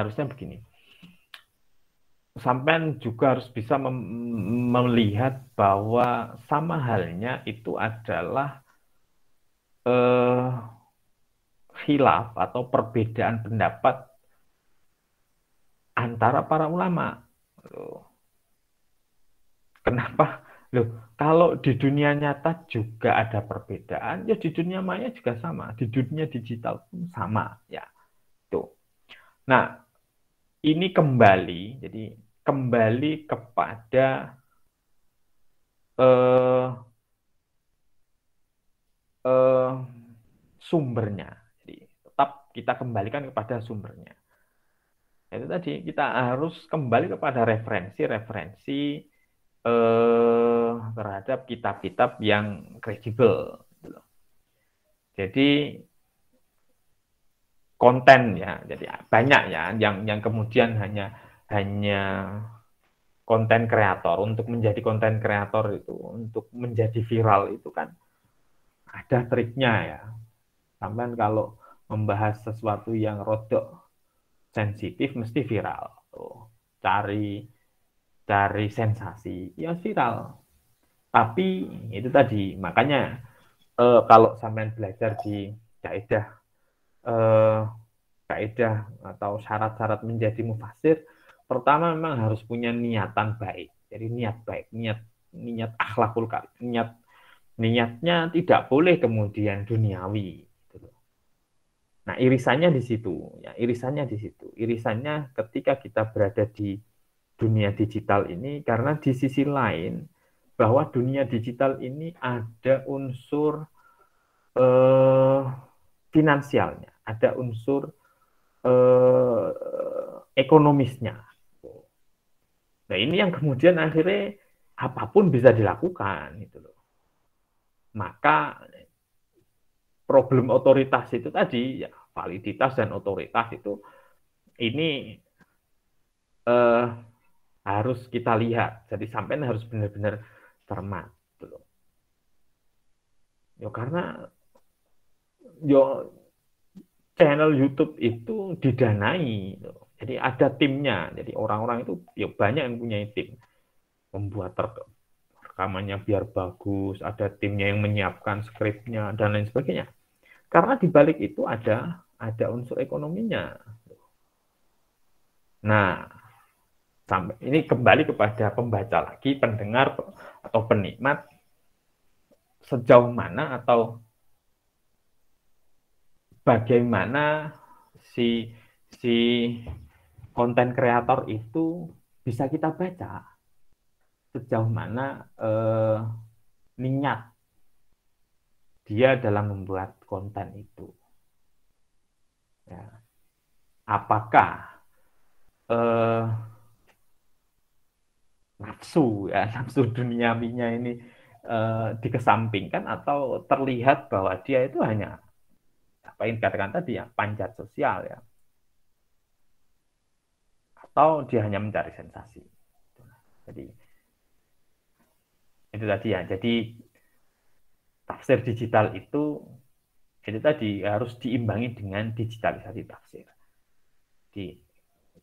Sampai juga harus bisa melihat bahwa sama halnya itu adalah khilaf atau perbedaan pendapat antara para ulama. Kenapa? Loh, kalau di dunia nyata juga ada perbedaan, ya di dunia maya juga sama, di dunia digital pun sama, ya. Tuh. Nah, ini jadi kembali kepada sumbernya. Jadi tetap kita kembalikan kepada sumbernya. Itu tadi kita harus kembali kepada referensi terhadap kitab-kitab yang kredibel. Jadi konten ya, jadi banyak ya yang kemudian hanya konten kreator. Untuk menjadi konten kreator itu, untuk menjadi viral itu kan ada triknya ya. Sampai kalau membahas sesuatu yang rodok sensitif mesti viral. Tuh, cari sensasi ya viral. Tapi itu tadi makanya kalau sampean belajar di kaidah atau syarat-syarat menjadi mufasir, pertama memang harus punya niatan baik. Jadi niat baik, niat akhlakul karim, niatnya tidak boleh kemudian duniawi. Nah, irisannya di situ, ya, irisannya di situ. Irisannya ketika kita berada di dunia digital ini, karena di sisi lain bahwa dunia digital ini ada unsur finansialnya, ada unsur ekonomisnya. Nah, ini yang kemudian akhirnya apapun bisa dilakukan gitu loh. Maka problem otoritas itu tadi, ya, validitas dan otoritas itu ini harus kita lihat. Jadi sampai harus benar-benar cermat gitu loh. Ya karena yo channel YouTube itu didanai gitu. Jadi ada timnya. Jadi orang-orang itu ya banyak yang punya tim. Membuat rekamannya biar bagus, ada timnya yang menyiapkan skripnya dan lain sebagainya. Karena di balik itu ada unsur ekonominya. Nah, sampai ini kembali kepada pembaca lagi, pendengar atau penikmat, sejauh mana atau bagaimana si konten kreator itu bisa kita baca, sejauh mana niat dia dalam membuat konten itu. Ya. Apakah nafsu duniawinya ini dikesampingkan atau terlihat bahwa dia itu hanya apa yang dikatakan tadi ya, panjat sosial ya, atau dia hanya mencari sensasi. Jadi itu tadi ya. Jadi tafsir digital itu tadi harus diimbangi dengan digitalisasi tafsir. Jadi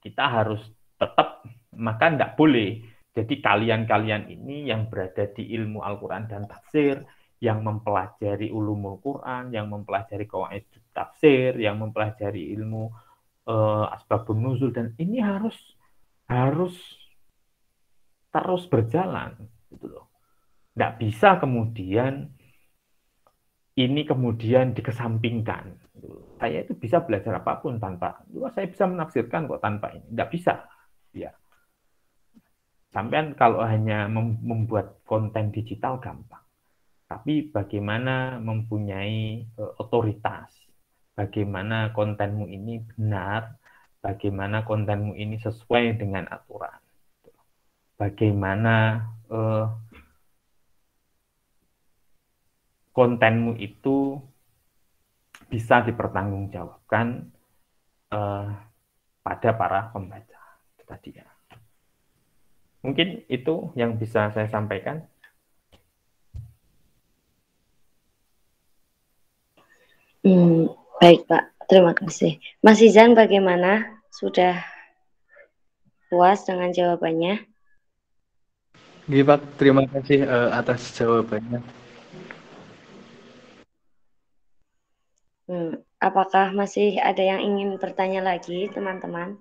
kita harus tetap, maka tidak boleh. Jadi kalian-kalian ini yang berada di ilmu Al-Quran dan tafsir, yang mempelajari ulumul Quran, yang mempelajari qawaid tafsir, yang mempelajari ilmu asbabun nuzul, dan ini harus terus berjalan gitu loh. Tidak bisa kemudian ini kemudian dikesampingkan. Saya itu bisa belajar apapun tanpa, saya bisa menafsirkan kok tanpa ini. Tidak bisa. Ya. Sampai kalau hanya membuat konten digital gampang. Tapi bagaimana mempunyai otoritas, bagaimana kontenmu ini benar, bagaimana kontenmu ini sesuai dengan aturan, bagaimana kontenmu itu bisa dipertanggungjawabkan pada para pembaca. Itu tadi ya. Mungkin itu yang bisa saya sampaikan. Baik Pak, terima kasih. Mas Izan bagaimana? Sudah puas dengan jawabannya? Iya Pak, terima kasih atas jawabannya. Apakah masih ada yang ingin bertanya lagi, teman-teman?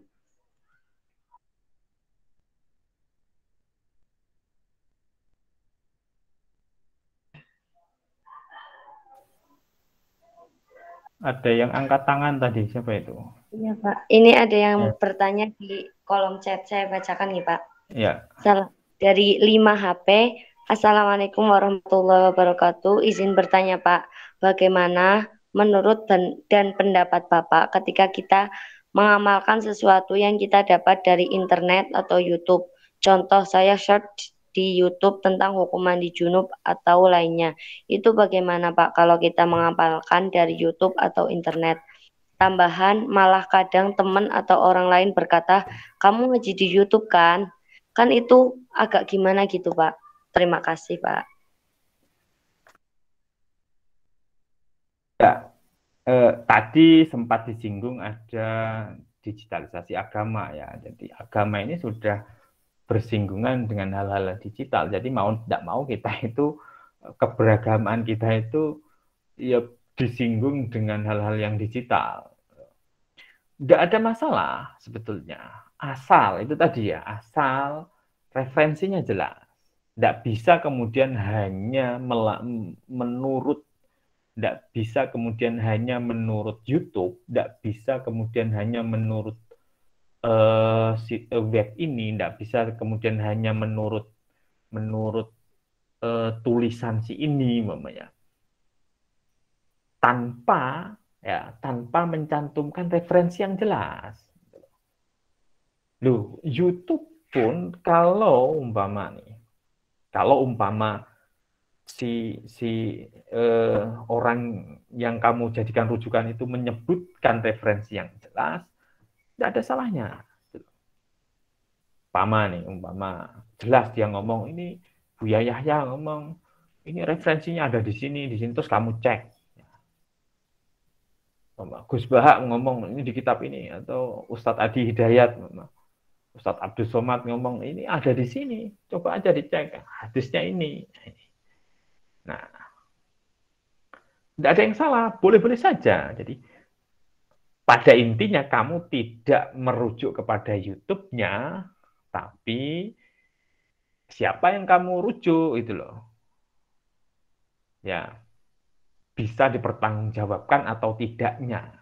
Ada yang angkat tangan tadi, siapa itu? Iya Pak, ini ada yang bertanya di kolom chat, saya bacakan nih Pak. Ya. Dari 5 HP, Assalamualaikum warahmatullahi wabarakatuh, izin bertanya Pak, bagaimana menurut dan pendapat Bapak ketika kita mengamalkan sesuatu yang kita dapat dari internet atau YouTube? Contoh, saya search di YouTube tentang hukuman di junub atau lainnya. Itu bagaimana Pak kalau kita mengamalkan dari YouTube atau internet? Tambahan, malah kadang teman atau orang lain berkata, kamu ngaji di YouTube kan? Kan itu agak gimana gitu Pak. Terima kasih Pak. Ya, tadi sempat disinggung ada digitalisasi agama ya. Jadi agama ini sudah bersinggungan dengan hal-hal digital. Jadi mau tidak mau kita itu keberagaman kita itu ya disinggung dengan hal-hal yang digital. Tidak ada masalah sebetulnya. Asal itu tadi ya, asal referensinya jelas. Tidak bisa kemudian hanya menurut Tidak bisa kemudian hanya menurut YouTube, tidak bisa kemudian hanya menurut web ini, tidak bisa kemudian hanya menurut tulisan si ini, mamanya, tanpa mencantumkan referensi yang jelas. Loh, YouTube pun kalau umpama si orang yang kamu jadikan rujukan itu menyebutkan referensi yang jelas, tidak ada salahnya. Umpama jelas dia ngomong ini, Buya Yahya ngomong ini referensinya ada di sini, terus kamu cek. Gus Bahak ngomong ini di kitab ini, atau Ustadz Adi Hidayat, Ustadz Abdul Somad ngomong ini ada di sini, coba aja dicek hadisnya ini. Nah, tidak ada yang salah, boleh-boleh saja. Jadi pada intinya kamu tidak merujuk kepada YouTube-nya, tapi siapa yang kamu rujuk itu loh. Ya, bisa dipertanggungjawabkan atau tidaknya.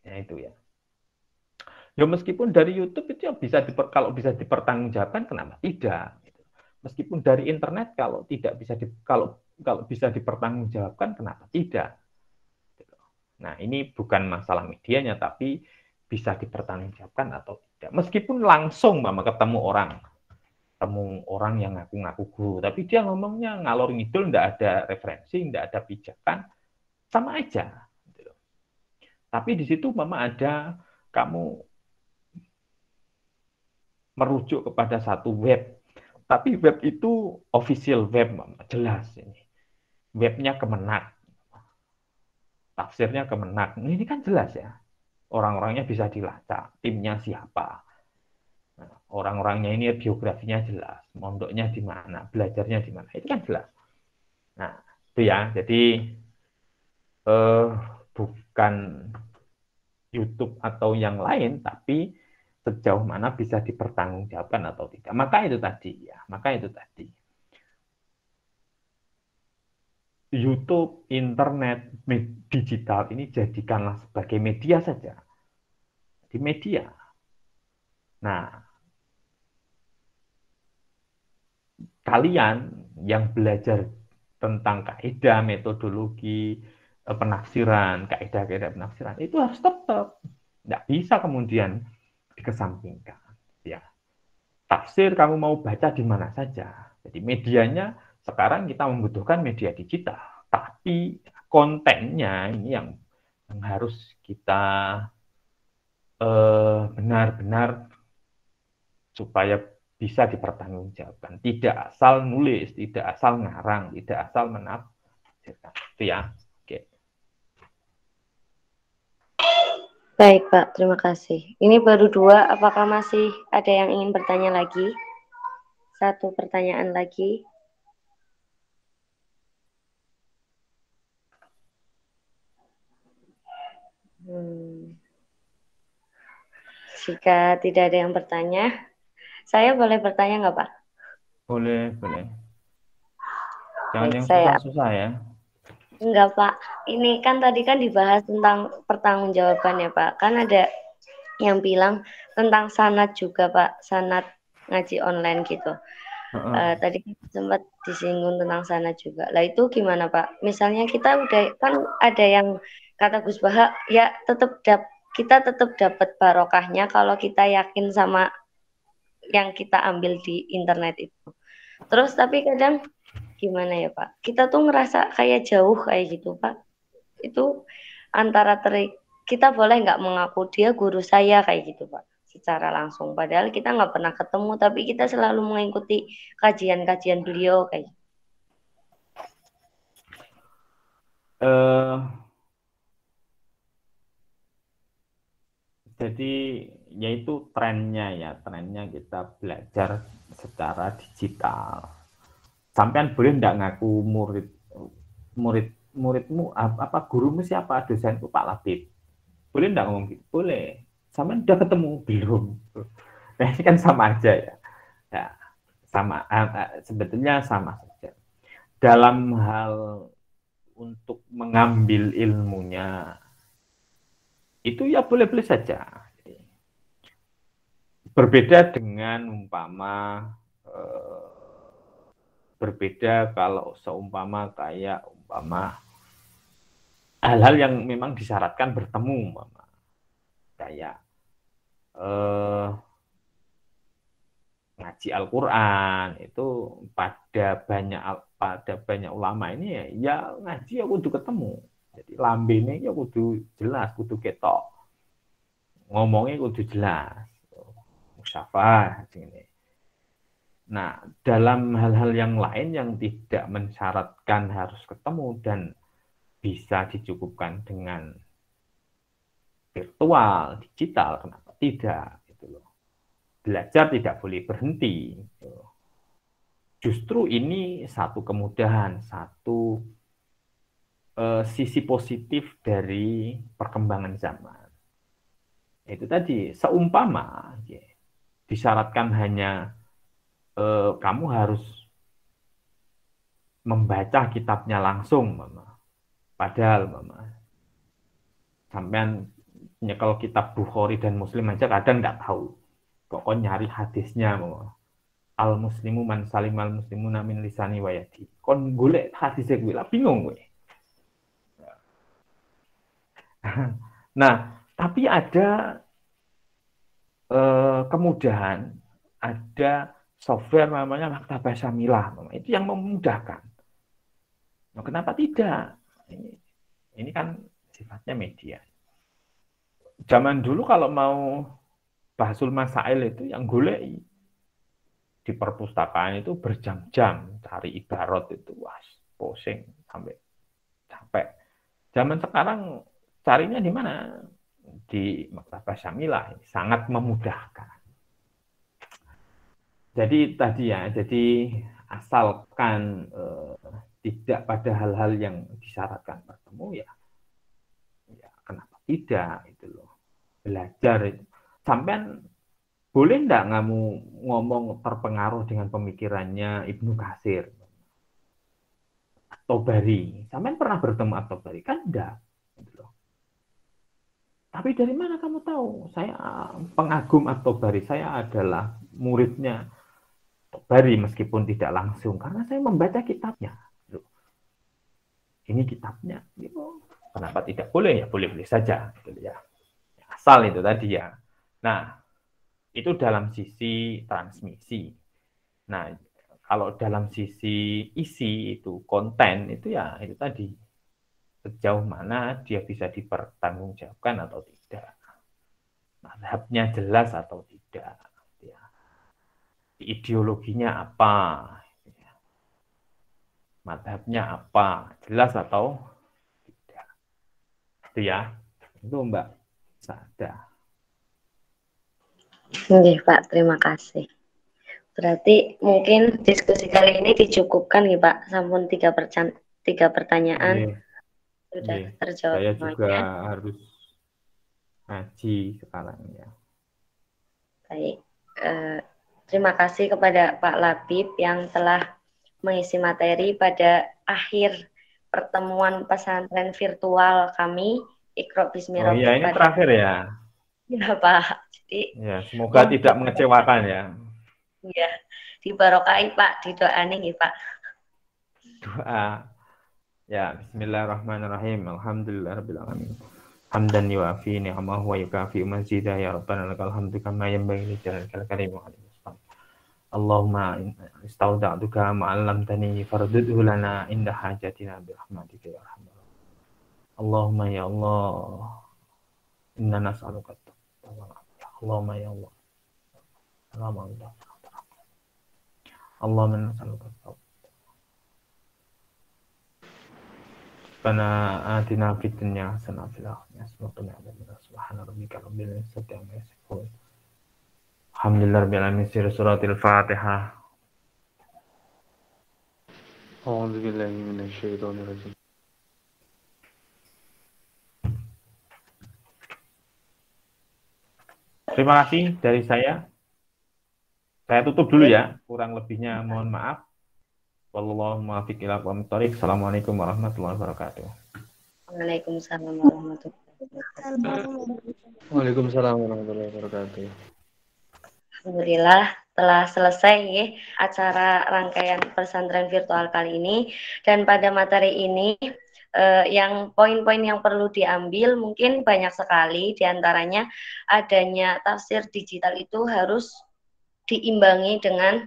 Ya itu ya. Ya meskipun dari YouTube itu ya kalau bisa dipertanggungjawabkan, kenapa tidak? Meskipun dari internet kalau bisa dipertanggungjawabkan, kenapa tidak? Nah, ini bukan masalah medianya, tapi bisa dipertanggungjawabkan atau tidak. Meskipun langsung ketemu orang yang ngaku-ngaku guru, tapi dia ngomongnya ngalor ngidul, nggak ada referensi, nggak ada pijakan, sama aja. Tapi di situ ada kamu merujuk kepada satu web, tapi web itu official web, jelas ini. Webnya Kemenak, tafsirnya Kemenak. Ini kan jelas ya. Orang-orangnya bisa dilacak, timnya siapa. Nah, orang-orangnya ini biografinya jelas, mondoknya di mana, belajarnya di mana. Itu kan jelas. Nah, itu ya. Jadi bukan YouTube atau yang lain, tapi sejauh mana bisa dipertanggungjawabkan atau tidak. Maka itu tadi. YouTube, internet, digital ini jadikanlah sebagai media saja. Di media. Nah, kalian yang belajar tentang kaidah, metodologi, penafsiran, kaidah-kaidah penafsiran, itu harus tetap. Tidak bisa kemudian dikesampingkan. Ya. Tafsir kamu mau baca di mana saja. Jadi medianya sekarang kita membutuhkan media digital, tapi kontennya ini yang harus kita benar-benar supaya bisa dipertanggungjawabkan. Tidak asal nulis, tidak asal ngarang, tidak asal menafsirkan. Itu ya. Oke. Baik, Pak. Terima kasih. Ini baru 2. Apakah masih ada yang ingin bertanya lagi? 1 pertanyaan lagi. Jika tidak ada yang bertanya, saya boleh bertanya nggak, Pak? Boleh. Jangan Baik, yang susah-susah ya. Enggak, Pak. Ini kan tadi kan dibahas tentang pertanggungjawaban ya, Pak. Kan ada yang bilang tentang sanad juga, Pak. Sanad ngaji online gitu. Tadi sempat disinggung tentang sanad juga. Lah itu gimana, Pak? Misalnya kita udah kan ada yang kata Gus Baha, ya kita tetap dapat barokahnya kalau kita yakin sama yang kita ambil di internet itu. Terus tapi kadang gimana ya Pak? Kita tuh ngerasa kayak jauh kayak gitu Pak. Itu antara kita boleh nggak mengaku dia guru saya kayak gitu Pak, secara langsung. Padahal kita nggak pernah ketemu, tapi kita selalu mengikuti kajian-kajian beliau kayak gitu. Jadi yaitu trennya kita belajar secara digital. Sampean boleh enggak ngaku muridmu apa gurumu siapa, dosenku Pak Labib. Boleh enggak ngomong gitu? Boleh. Sampean udah ketemu belum? Nah, ini kan sama aja ya. Ya, sebetulnya sama saja. Dalam hal untuk mengambil ilmunya, itu ya boleh-boleh saja. Berbeda dengan berbeda kalau seumpama kayak hal-hal yang memang disyaratkan bertemu, kayak ngaji Al-Quran itu pada banyak ulama ini ya ngaji ya kudu ketemu. Jadi lambene ya kudu jelas, kudu ketok. Ngomongnya kudu jelas. Musyafah ini. Nah, dalam hal-hal yang lain yang tidak mensyaratkan harus ketemu dan bisa dicukupkan dengan virtual, digital, kenapa tidak? Gitu loh. Belajar tidak boleh berhenti. Gitu. Justru ini satu kemudahan, satu sisi positif dari perkembangan zaman. Itu tadi, seumpama ya, disyaratkan hanya kamu harus membaca kitabnya langsung, Mama. Padahal, Mama, sampean nyekel kitab Bukhari dan Muslim aja kadang nggak tahu. Kok nyari hadisnya, Mama. Al muslimu man salim al muslimu min lisani wa yadi. Kon golek hadisnya gue lah bingung gue. Nah, tapi ada kemudahan, ada software namanya Maktabah Syamilah, itu yang memudahkan. Nah, kenapa tidak? Ini kan sifatnya media. Zaman dulu kalau mau bahsul masail itu yang golek di perpustakaan itu berjam-jam cari ibarat itu, wah, pusing sampai capek. Zaman sekarang carinya di mana? Di Maktabah Syamilah, sangat memudahkan. Jadi tadi ya, jadi asalkan tidak pada hal-hal yang disyaratkan bertemu ya kenapa tidak itu loh. Belajar itu. Sampean boleh enggak kamu ngomong terpengaruh dengan pemikirannya Ibnu Katsir atau Bari? Sampean pernah bertemu atau Bari? Kan enggak. Gitu loh. Tapi dari mana kamu tahu? Saya pengagum atau Bari, saya adalah muridnya Bari meskipun tidak langsung, karena saya membaca kitabnya. Ini kitabnya. Kenapa tidak boleh? Ya boleh-boleh saja. Gitu ya. Asal itu tadi ya. Nah, itu dalam sisi transmisi. Nah, kalau dalam sisi isi itu konten itu ya itu tadi sejauh mana dia bisa dipertanggungjawabkan atau tidak, mazhabnya jelas atau tidak, ya. Ideologinya apa, ya. Mazhabnya apa, jelas atau tidak, itu ya, itu Mbak Sada. Oke, Pak, terima kasih. Berarti mungkin diskusi kali ini dicukupkan nih Pak, sampun 3 pertanyaan sudah terjawab Saya semuanya. juga harus ngaji sekarang ya. Baik, terima kasih kepada Pak Labib yang telah mengisi materi pada akhir pertemuan pesantren virtual kami, Iqra Bismi Oh iya, Rabbik ini pada terakhir ya. ya Pak. Jadi Ya, semoga tidak mengecewakan ya. Ya, dibarokai Pak, didoani nih Pak. Doa. Ya, bismillahirrahmanirrahim. Alhamdulillahirabbil alamin. Hamdan yuafi ni'amahu wa yukafi mazidah ya rabbana lakal hamdu kama yanbaghi li jalalika karim wa alihi. Allahumma istauda'tuka ma 'allamtani fardudhu lana inda hajatina bi rahmatika ya arhamar. Allahumma ya Allah, inna nas'aluka at-taqwa. Allahumma ya Allah. Allahumma nas'aluka at-taqwa. Rabbana atina fid dunya hasanah wa fil akhirati hasanah wa qina adzabannar. Subhana rabbika rabbil izzati amma yasifun. Alhamdulillahirabbil alamin. Suratul Fatihah. A'udzubillahi minasyaitonirrajim. Terima kasih dari saya. Saya tutup dulu ya. Kurang lebihnya mohon maaf. Wallahu muwaffiq ila aqwamit thoriq. Assalamualaikum warahmatullahi wabarakatuh. Waalaikumsalam warahmatullahi wabarakatuh. Waalaikumsalam warahmatullahi wabarakatuh. Alhamdulillah telah selesai ya, acara rangkaian pesantren virtual kali ini, dan pada materi ini yang poin-poin yang perlu diambil mungkin banyak sekali, diantaranya adanya tafsir digital itu harus diimbangi dengan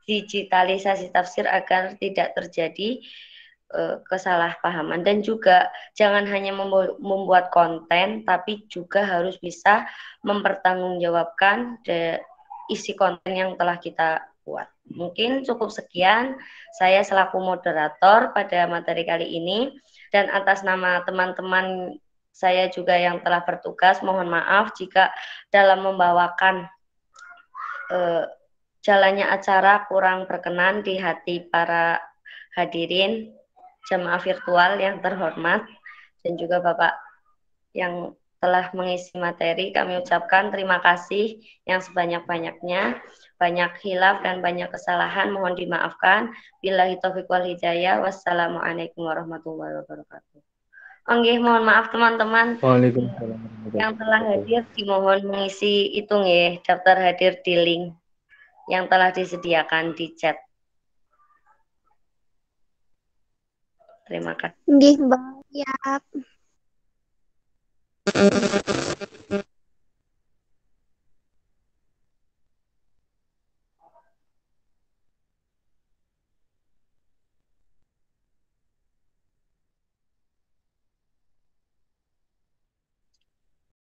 digitalisasi tafsir agar tidak terjadi kesalahpahaman, dan juga jangan hanya membuat konten tapi juga harus bisa mempertanggungjawabkan isi konten yang telah kita buat. Mungkin cukup sekian saya selaku moderator pada materi kali ini, dan atas nama teman-teman saya juga yang telah bertugas, mohon maaf jika dalam membawakan jalannya acara kurang berkenan di hati para hadirin jemaah virtual yang terhormat, dan juga Bapak yang telah mengisi materi. Kami ucapkan terima kasih yang sebanyak-banyaknya. Banyak khilaf dan banyak kesalahan mohon dimaafkan. Billahi taufiq wal hidayah. Wassalamualaikum warahmatullahi wabarakatuh. Oke, mohon maaf teman-teman Waalaikumsalam yang warahmatullahi telah wabarakatuh. hadir, dimohon mengisi itu nggih, daftar hadir di link yang telah disediakan di chat. Terima kasih. Nggih, Mbak. Ya.